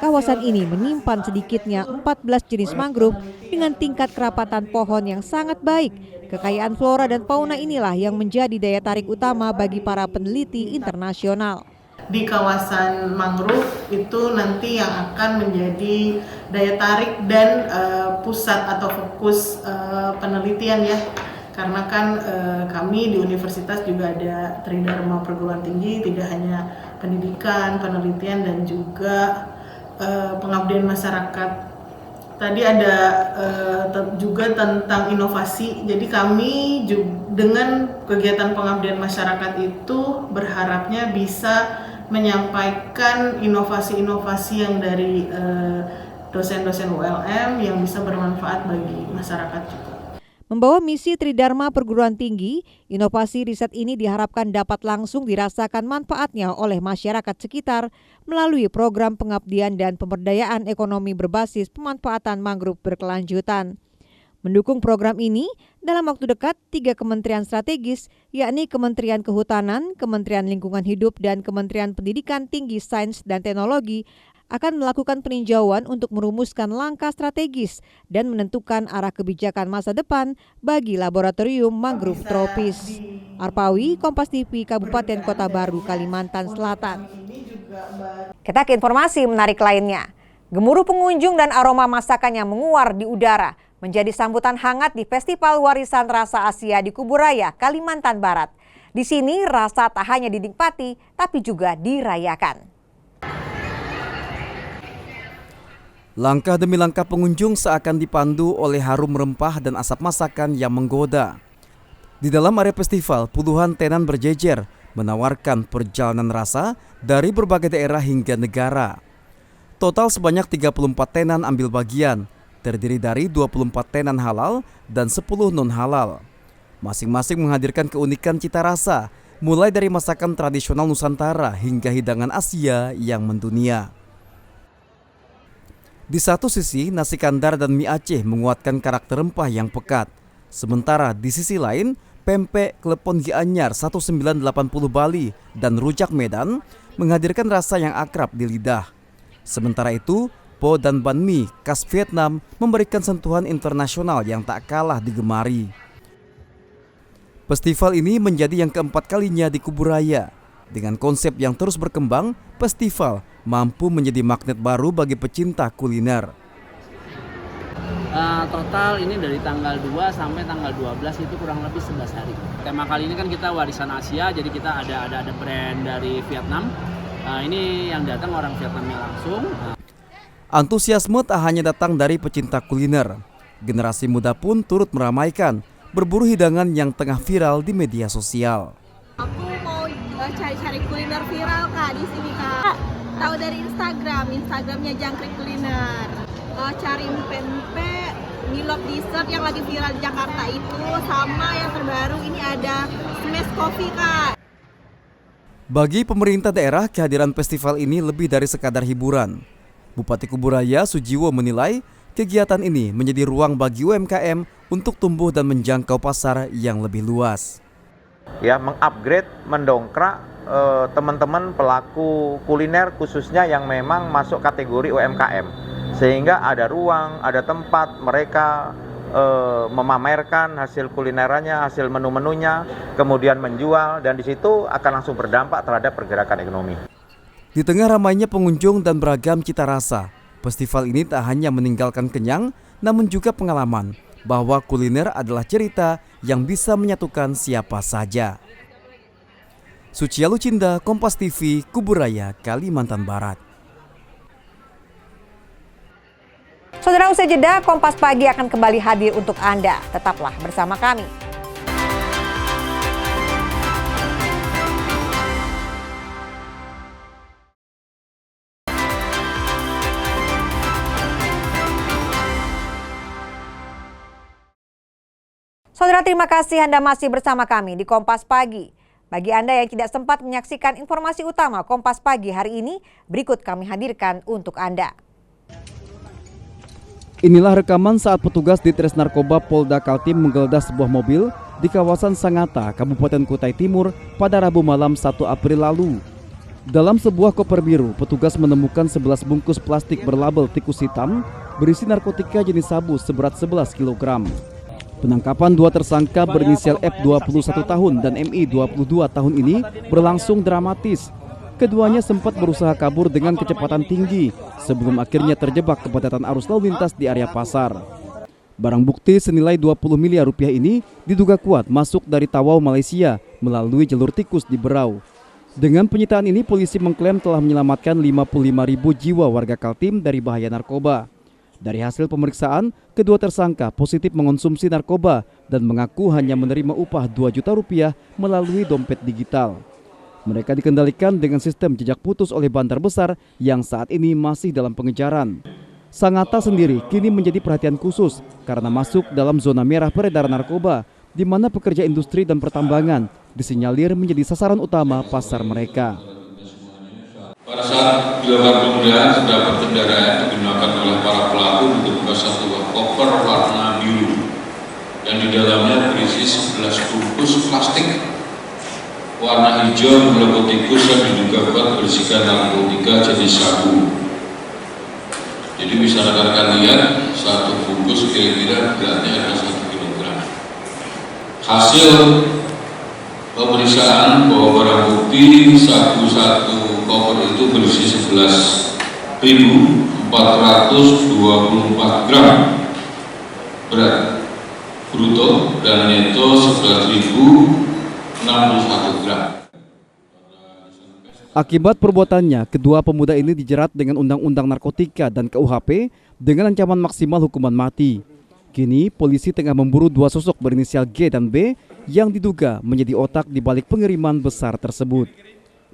[SPEAKER 1] kawasan ini menyimpan sedikitnya 14 jenis mangrove dengan tingkat kerapatan pohon yang sangat baik. Kekayaan flora dan fauna inilah yang menjadi daya tarik utama bagi para peneliti internasional.
[SPEAKER 8] Di kawasan mangrove itu nanti yang akan menjadi daya tarik dan pusat atau fokus penelitian ya. Karena kan kami di universitas juga ada tridharma perguruan tinggi, tidak hanya pendidikan, penelitian dan juga pengabdian masyarakat. Tadi ada juga tentang inovasi. Jadi kami dengan kegiatan pengabdian masyarakat itu berharapnya bisa menyampaikan inovasi-inovasi yang dari dosen-dosen ULM yang bisa bermanfaat bagi masyarakat juga.
[SPEAKER 1] Membawa misi Tridharma Perguruan Tinggi, inovasi riset ini diharapkan dapat langsung dirasakan manfaatnya oleh masyarakat sekitar melalui program pengabdian dan pemberdayaan ekonomi berbasis pemanfaatan mangrove berkelanjutan. Mendukung program ini, dalam waktu dekat 3 kementerian strategis, yakni Kementerian Kehutanan, Kementerian Lingkungan Hidup, dan Kementerian Pendidikan Tinggi Sains dan Teknologi akan melakukan peninjauan untuk merumuskan langkah strategis dan menentukan arah kebijakan masa depan bagi laboratorium mangrove tropis. Arpawi, Kompas TV, Kabupaten Kota Baru, Kalimantan Selatan. Kita ke informasi menarik lainnya. Gemuruh pengunjung dan aroma masakan yang menguar di udara menjadi sambutan hangat di Festival Warisan Rasa Asia di Kuburaya, Kalimantan Barat. Di sini rasa tak hanya dinikmati, tapi juga dirayakan.
[SPEAKER 2] Langkah demi langkah pengunjung seakan dipandu oleh harum rempah dan asap masakan yang menggoda. Di dalam area festival, puluhan tenan berjejer menawarkan perjalanan rasa dari berbagai daerah hingga negara. Total sebanyak 34 tenan ambil bagian, terdiri dari 24 tenan halal dan 10 non-halal. Masing-masing menghadirkan keunikan cita rasa, mulai dari masakan tradisional Nusantara hingga hidangan Asia yang mendunia. Di satu sisi, nasi kandar dan mie Aceh menguatkan karakter rempah yang pekat. Sementara di sisi lain, pempek klepon Gianyar 1980 Bali dan rujak Medan menghadirkan rasa yang akrab di lidah. Sementara itu, po dan banh mi khas Vietnam memberikan sentuhan internasional yang tak kalah digemari. Festival ini menjadi yang keempat kalinya di Kuburaya. Dengan konsep yang terus berkembang, festival mampu menjadi magnet baru bagi pecinta kuliner.
[SPEAKER 9] Total ini dari tanggal 2 sampai tanggal 12 itu kurang lebih 11 hari. Tema kali ini kan kita warisan Asia, jadi kita ada brand dari Vietnam, Ini yang datang orang Vietnamnya langsung.
[SPEAKER 2] Antusiasme tak hanya datang dari pecinta kuliner. Generasi muda pun turut meramaikan berburu hidangan yang tengah viral di media sosial.
[SPEAKER 10] Aku mau cari-cari kuliner viral Kak di sini Kak. Tahu dari Instagramnya Jangkrik Kuliner. Cari pempek, milok dessert yang lagi viral di Jakarta itu, sama yang terbaru ini ada smash coffee Kak.
[SPEAKER 2] Bagi pemerintah daerah, kehadiran festival ini lebih dari sekadar hiburan. Bupati Kuburaya Sujiwo menilai kegiatan ini menjadi ruang bagi UMKM untuk tumbuh dan menjangkau pasar yang lebih luas.
[SPEAKER 11] Ya, mengupgrade, mendongkrak teman-teman pelaku kuliner khususnya yang memang masuk kategori UMKM. Sehingga ada ruang, ada tempat mereka memamerkan hasil kulinerannya, hasil menu-menunya, kemudian menjual, dan di situ akan langsung berdampak terhadap pergerakan ekonomi.
[SPEAKER 2] Di tengah ramainya pengunjung dan beragam cita rasa, festival ini tak hanya meninggalkan kenyang, namun juga pengalaman bahwa kuliner adalah cerita yang bisa menyatukan siapa saja. Sucia Lucinda, Kompas TV, Kuburaya, Kalimantan Barat.
[SPEAKER 1] Saudara, usai jeda, Kompas Pagi akan kembali hadir untuk Anda. Tetaplah bersama kami. Saudara, terima kasih Anda masih bersama kami di Kompas Pagi. Bagi Anda yang tidak sempat menyaksikan informasi utama Kompas Pagi hari ini, berikut kami hadirkan untuk Anda.
[SPEAKER 2] Inilah rekaman saat petugas di Ditres Narkoba Polda Kaltim menggeledah sebuah mobil di kawasan Sangatta, Kabupaten Kutai Timur pada Rabu malam 1 April lalu. Dalam sebuah koper biru, petugas menemukan 11 bungkus plastik berlabel tikus hitam berisi narkotika jenis sabu seberat 11 kg. Penangkapan dua tersangka berinisial F 21 tahun dan MI 22 tahun ini berlangsung dramatis. Keduanya sempat berusaha kabur dengan kecepatan tinggi sebelum akhirnya terjebak kepadatan arus lalu lintas di area pasar. Barang bukti senilai 20 miliar rupiah ini diduga kuat masuk dari Tawau, Malaysia melalui jalur tikus di Berau. Dengan penyitaan ini, polisi mengklaim telah menyelamatkan 55.000 jiwa warga Kaltim dari bahaya narkoba. Dari hasil pemeriksaan, kedua tersangka positif mengonsumsi narkoba dan mengaku hanya menerima upah 2 juta rupiah melalui dompet digital. Mereka dikendalikan dengan sistem jejak putus oleh Bantar Besar yang saat ini masih dalam pengejaran. Sangatta sendiri kini menjadi perhatian khusus karena masuk dalam zona merah peredaran narkoba, di mana pekerja industri dan pertambangan disinyalir menjadi sasaran utama pasar mereka.
[SPEAKER 12] Pada saat dilakukan penggeledahan, terdapat kendaraan yang digunakan oleh para pelaku ditemukan satu koper warna biru yang di dalamnya berisi 11 bungkus plastik warna hijau berlabel tikus yang diduga kuat berisikan narkotika jenis sabu. Jadi bisa rekan-rekan lihat, satu bungkus kira-kira beratnya ada 1 kg. Hasil pemeriksaan bahwa barang bukti satu koper itu berisi 11.424 gram berat bruto dan neto 11.061 gram.
[SPEAKER 2] Akibat perbuatannya, kedua pemuda ini dijerat dengan Undang-Undang Narkotika dan KUHP dengan ancaman maksimal hukuman mati. Kini, polisi tengah memburu dua sosok berinisial G dan B yang diduga menjadi otak di balik pengiriman besar tersebut.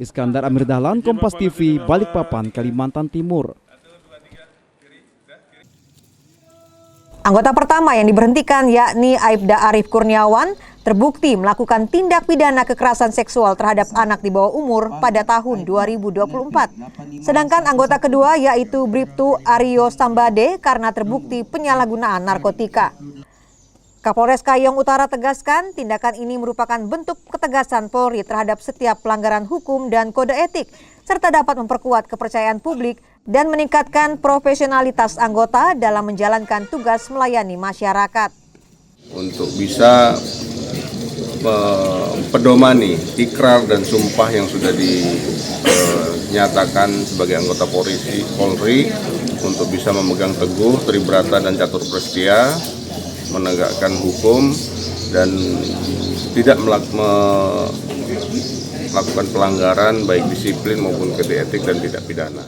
[SPEAKER 2] Iskandar Amir Dahlan, Kompas TV, Balikpapan, Kalimantan Timur.
[SPEAKER 1] Anggota pertama yang diberhentikan yakni Aibda Arif Kurniawan terbukti melakukan tindak pidana kekerasan seksual terhadap anak di bawah umur pada tahun 2024. Sedangkan anggota kedua yaitu Bribtu Aryo Sambade karena terbukti penyalahgunaan narkotika. Kapolres Kayong Utara tegaskan tindakan ini merupakan bentuk ketegasan Polri terhadap setiap pelanggaran hukum dan kode etik, serta dapat memperkuat kepercayaan publik dan meningkatkan profesionalitas anggota dalam menjalankan tugas melayani masyarakat.
[SPEAKER 13] Untuk bisa pedomani ikrar dan sumpah yang sudah dinyatakan sebagai anggota Polri untuk bisa memegang teguh, tribrata dan catur prestia, menegakkan hukum dan tidak melakukan pelanggaran baik disiplin maupun kode etik dan tindak pidana.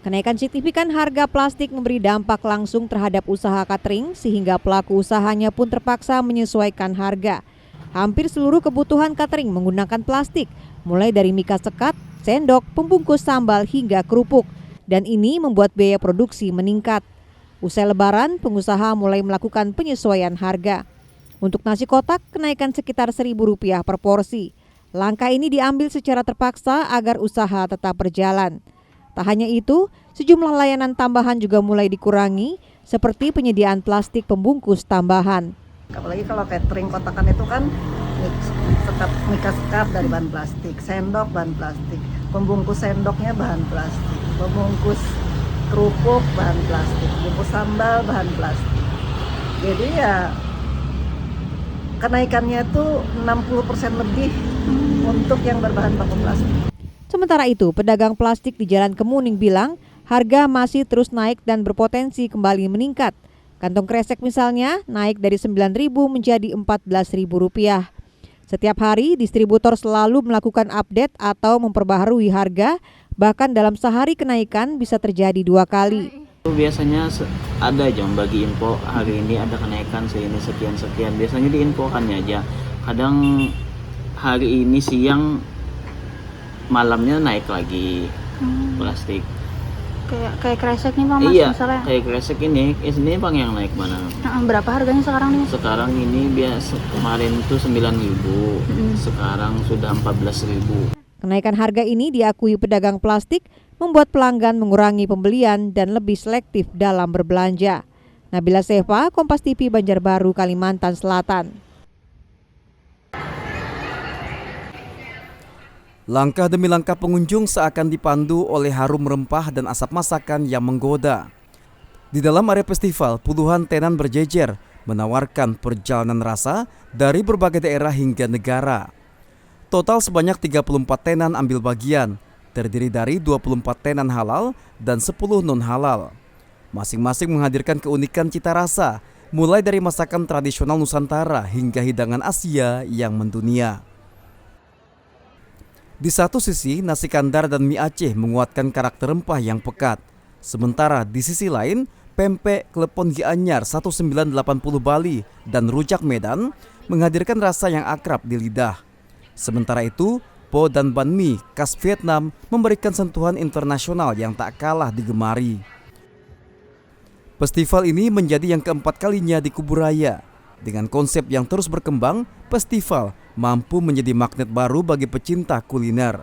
[SPEAKER 1] Kenaikan signifikan harga plastik memberi dampak langsung terhadap usaha catering sehingga pelaku usahanya pun terpaksa menyesuaikan harga. Hampir seluruh kebutuhan catering menggunakan plastik, mulai dari mika sekat, sendok, pembungkus sambal hingga kerupuk. Dan ini membuat biaya produksi meningkat. Usai Lebaran, pengusaha mulai melakukan penyesuaian harga. Untuk nasi kotak, kenaikan sekitar Rp1.000 per porsi. Langkah ini diambil secara terpaksa agar usaha tetap berjalan. Tak hanya itu, sejumlah layanan tambahan juga mulai dikurangi, seperti penyediaan plastik pembungkus tambahan.
[SPEAKER 14] Apalagi kalau catering kotakan itu kan mika sekat dari bahan plastik, sendok bahan plastik, pembungkus sendoknya bahan plastik, pembungkus kerupuk bahan plastik, bungkus sambal bahan plastik. Jadi ya kenaikannya itu 60% lebih untuk yang berbahan baku plastik.
[SPEAKER 1] Sementara itu, pedagang plastik di Jalan Kemuning bilang harga masih terus naik dan berpotensi kembali meningkat. Kantong kresek misalnya naik dari Rp9.000 menjadi Rp14.000. Setiap hari, distributor selalu melakukan update atau memperbaharui harga, bahkan dalam sehari kenaikan bisa terjadi 2 kali.
[SPEAKER 9] Biasanya ada aja bagi info, hari ini ada kenaikan segini sekian-sekian. Biasanya diinfokannya aja. Kadang hari ini siang, malamnya naik lagi plastik.
[SPEAKER 24] Kayak kresek nih Bang, Mas,
[SPEAKER 9] Iya,
[SPEAKER 24] misalnya.
[SPEAKER 9] kayak kresek ini Bang yang naik mana?
[SPEAKER 24] Berapa harganya sekarang nih?
[SPEAKER 9] Sekarang ini biasa kemarin itu 9.000, sekarang sudah 14.000.
[SPEAKER 1] Kenaikan harga ini diakui pedagang plastik membuat pelanggan mengurangi pembelian dan lebih selektif dalam berbelanja. Nabila Seva, Kompas TV, Banjarbaru, Kalimantan Selatan.
[SPEAKER 2] Langkah demi langkah pengunjung seakan dipandu oleh harum rempah dan asap masakan yang menggoda. Di dalam area festival, puluhan tenan berjejer menawarkan perjalanan rasa dari berbagai daerah hingga negara. Total sebanyak 34 tenan ambil bagian, terdiri dari 24 tenan halal dan 10 non-halal. Masing-masing menghadirkan keunikan cita rasa, mulai dari masakan tradisional Nusantara hingga hidangan Asia yang mendunia. Di satu sisi, nasi kandar dan mie Aceh menguatkan karakter rempah yang pekat. Sementara di sisi lain, pempek klepon Gianyar 1980 Bali dan rujak Medan menghadirkan rasa yang akrab di lidah. Sementara itu, po dan banh mi khas Vietnam memberikan sentuhan internasional yang tak kalah digemari. Festival ini menjadi yang keempat kalinya di Kuburaya. Dengan konsep yang terus berkembang, festival mampu menjadi magnet baru bagi pecinta kuliner.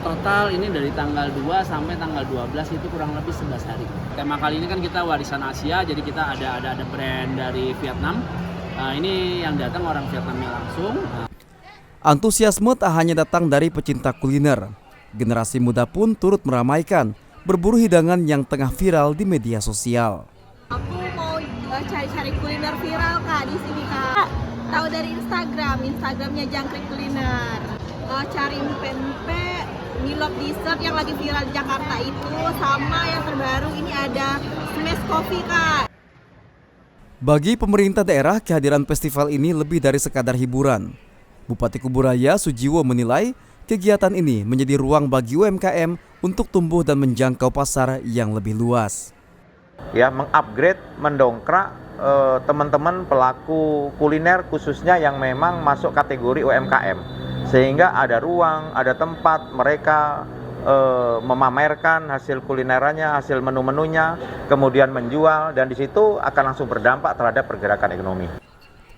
[SPEAKER 9] Total ini dari tanggal 2 sampai tanggal 12 itu kurang lebih 11 hari. Tema kali ini kan kita warisan Asia, jadi kita ada brand dari Vietnam. Ini yang datang orang Vietnamnya langsung.
[SPEAKER 2] Antusiasme tak hanya datang dari pecinta kuliner. Generasi muda pun turut meramaikan, berburu hidangan yang tengah viral di media sosial.
[SPEAKER 10] Aku mau cari-cari kuliner viral Kak di sini Kak. Tahu dari Instagramnya Jangkrik Kuliner. Cari pempek, milop dessert yang lagi viral di Jakarta itu, sama yang terbaru ini ada smash coffee Kak.
[SPEAKER 2] Bagi pemerintah daerah, kehadiran festival ini lebih dari sekadar hiburan. Bupati Kuburaya Sujiwo menilai kegiatan ini menjadi ruang bagi UMKM untuk tumbuh dan menjangkau pasar yang lebih luas.
[SPEAKER 11] Ya, mengupgrade, mendongkrak teman-teman pelaku kuliner khususnya yang memang masuk kategori UMKM, sehingga ada ruang, ada tempat mereka memamerkan hasil kulinerannya, hasil menu-menunya, kemudian menjual, dan di situ akan langsung berdampak terhadap pergerakan ekonomi.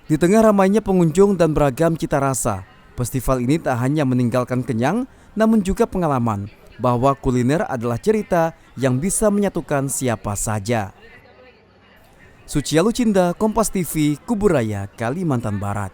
[SPEAKER 2] Di tengah ramainya pengunjung dan beragam cita rasa, festival ini tak hanya meninggalkan kenyang, namun juga pengalaman bahwa kuliner adalah cerita yang bisa menyatukan siapa saja. Sucia Lucinda, Kompas TV, Kuburaya, Kalimantan Barat.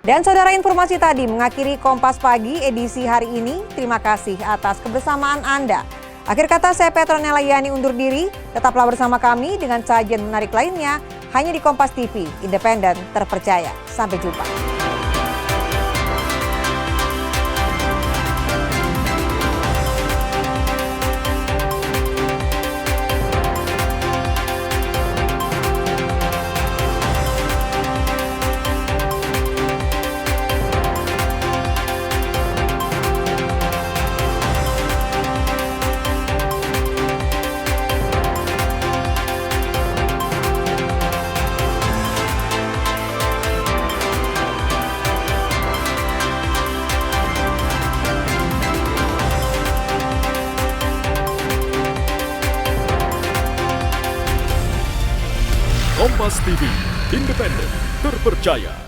[SPEAKER 1] Dan saudara, informasi tadi mengakhiri Kompas Pagi edisi hari ini. Terima kasih atas kebersamaan Anda. Akhir kata, saya Petronella Yani undur diri. Tetaplah bersama kami dengan sajian menarik lainnya hanya di Kompas TV, independen, terpercaya. Sampai jumpa.
[SPEAKER 15] Kompas TV, independen, terpercaya.